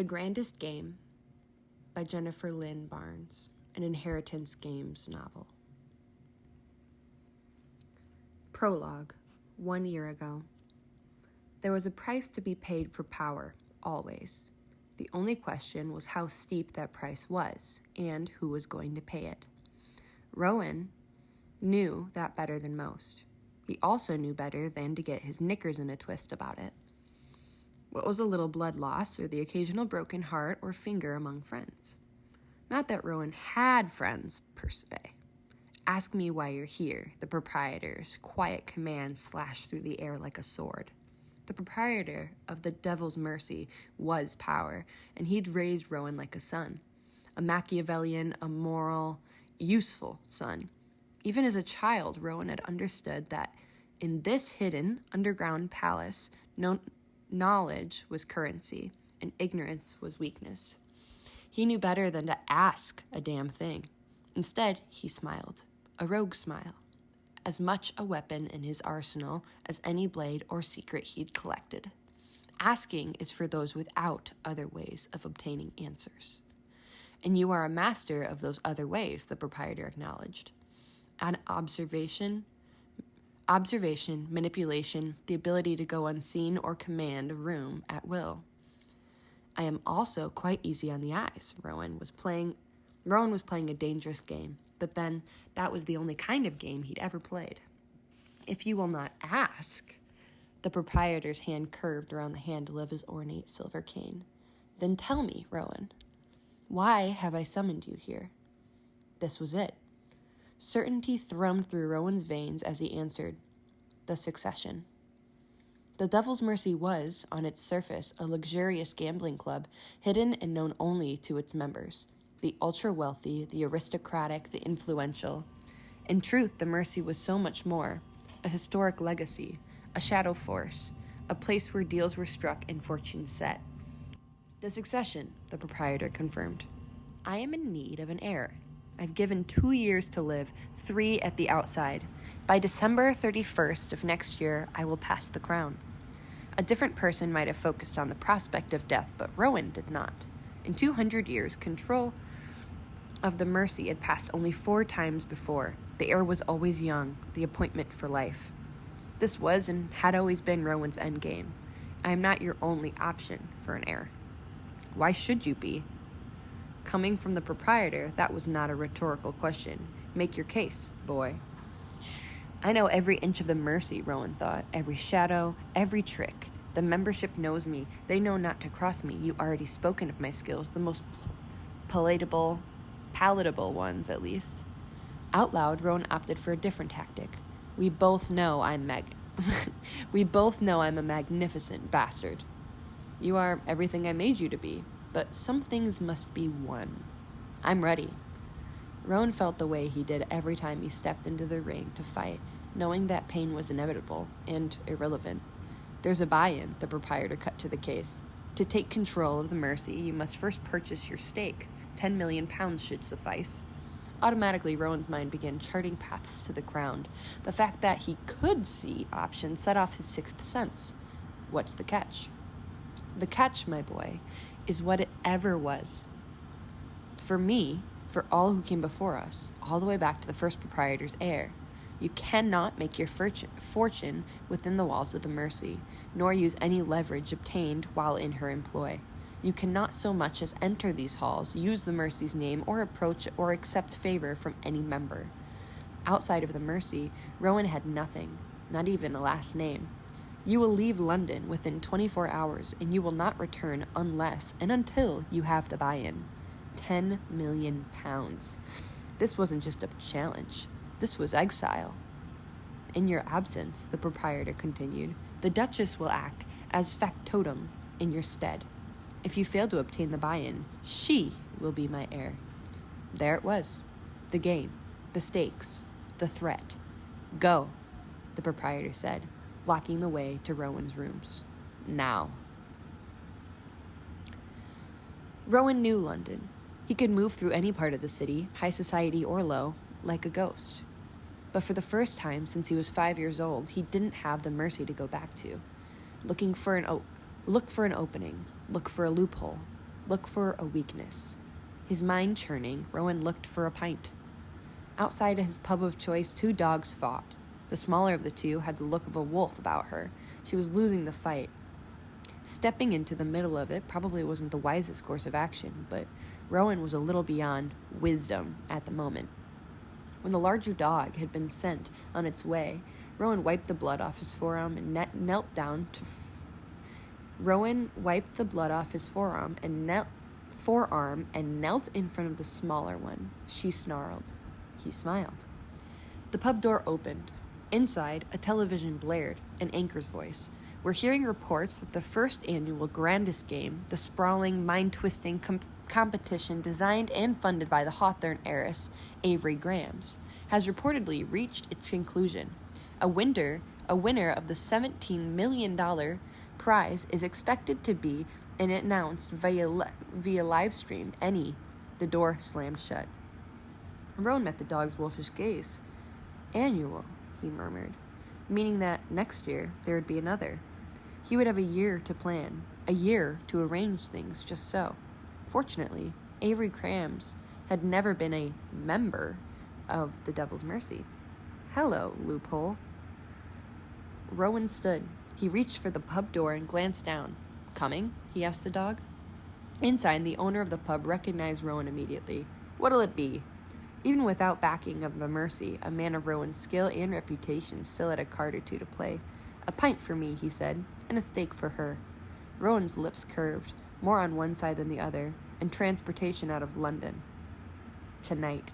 The Grandest Game by Jennifer Lynn Barnes, an Inheritance Games novel. Prologue, 1 year ago. There was a price to be paid for power, always. The only question was how steep that price was, and who was going to pay it. Rowan knew that better than most. He also knew better than to get his knickers in a twist about it. What was a little blood loss or the occasional broken heart or finger among friends? Not that Rowan had friends, per se. Ask me why you're here, the proprietor's quiet command slashed through the air like a sword. The proprietor of the Devil's Mercy was power, and he'd raised Rowan like a son. A Machiavellian, a moral, useful son. Even as a child, Rowan had understood that in this hidden, underground palace, knowledge was currency, and ignorance was weakness. He knew better than to ask a damn thing. Instead, he smiled, a rogue smile, as much a weapon in his arsenal as any blade or secret he'd collected. Asking is for those without other ways of obtaining answers. And you are a master of those other ways, the proprietor acknowledged. An observation, manipulation, the ability to go unseen or command a room at will. I am also quite easy on the eyes. Rowan was playing a dangerous game, but then that was the only kind of game he'd ever played. If you will not ask, the proprietor's hand curved around the handle of his ornate silver cane. Then tell me, Rowan, why have I summoned you here? This was it. Certainty thrummed through Rowan's veins as he answered, the succession. The Devil's Mercy was, on its surface, a luxurious gambling club, hidden and known only to its members, the ultra-wealthy, the aristocratic, the influential. In truth, the Mercy was so much more, a historic legacy, a shadow force, a place where deals were struck and fortunes set. The succession, the proprietor confirmed. I am in need of an heir. I've given 2 years to live, 3 at the outside. By December 31st of next year, I will pass the crown. A different person might have focused on the prospect of death, but Rowan did not. In 200 years, control of the Mercy had passed only 4 times before. The heir was always young, the appointment for life. This was and had always been Rowan's endgame. I am not your only option for an heir. Why should you be? Coming from the proprietor, that was not a rhetorical question. Make your case, boy. I know every inch of the Mercy, Rowan thought. Every shadow, every trick. The membership knows me. They know not to cross me. You already spoken of my skills, the most palatable ones, at least. Out loud, Rowan opted for a different tactic. We both know I'm a magnificent bastard. You are everything I made you to be. But some things must be won. I'm ready. Rowan felt the way he did every time he stepped into the ring to fight, knowing that pain was inevitable and irrelevant. There's a buy-in, the proprietor cut to the case. To take control of the Mercy, you must first purchase your stake. 10 million pounds should suffice. Automatically, Rowan's mind began charting paths to the ground. The fact that he could see options set off his sixth sense. What's the catch? The catch, my boy, is what it ever was. For me, for all who came before us, all the way back to the first proprietor's heir, you cannot make your fortune within the walls of the Mercy, nor use any leverage obtained while in her employ. You cannot so much as enter these halls, use the Mercy's name, or approach or accept favor from any member. Outside of the Mercy, Rowan had nothing, not even a last name. You will leave London within 24 hours, and you will not return unless and until you have the buy-in. 10 million pounds. This wasn't just a challenge. This was exile. In your absence, the proprietor continued, the Duchess will act as factotum in your stead. If you fail to obtain the buy-in, she will be my heir. There it was. The game, the stakes, the threat. Go, the proprietor said, blocking the way to Rowan's rooms. Now. Rowan knew London. He could move through any part of the city, high society or low, like a ghost. But for the first time since he was 5 years old, he didn't have the Mercy to go back to. Look for an opening, look for a loophole, look for a weakness. His mind churning, Rowan looked for a pint. Outside his pub of choice, 2 dogs fought. The smaller of the 2 had the look of a wolf about her. She was losing the fight. Stepping into the middle of it probably wasn't the wisest course of action, but Rowan was a little beyond wisdom at the moment. When the larger dog had been sent on its way, Rowan wiped the blood off his forearm and knelt down to... Rowan wiped the blood off his forearm and knelt in front of the smaller one. She snarled. He smiled. The pub door opened. Inside, a television blared, an anchor's voice. We're hearing reports that the first annual Grandest Game, the sprawling, mind-twisting competition designed and funded by the Hawthorne heiress, Avery Grams, has reportedly reached its conclusion. A winner of the $17 million prize is expected to be announced via live stream. The door slammed shut. Rowan met the dog's wolfish gaze. Annual, he murmured, meaning that next year there would be another. He would have a year to plan, a year to arrange things just so. Fortunately, Avery Grams had never been a member of the Devil's Mercy. Hello, loophole. Rowan stood. He reached for the pub door and glanced down. Coming? He asked the dog. Inside, the owner of the pub recognized Rowan immediately. What'll it be? Even without backing of the Mercy, a man of Rowan's skill and reputation still had a card or 2 to play. A pint for me, he said, and a steak for her. Rowan's lips curved, more on one side than the other, and transportation out of London. Tonight.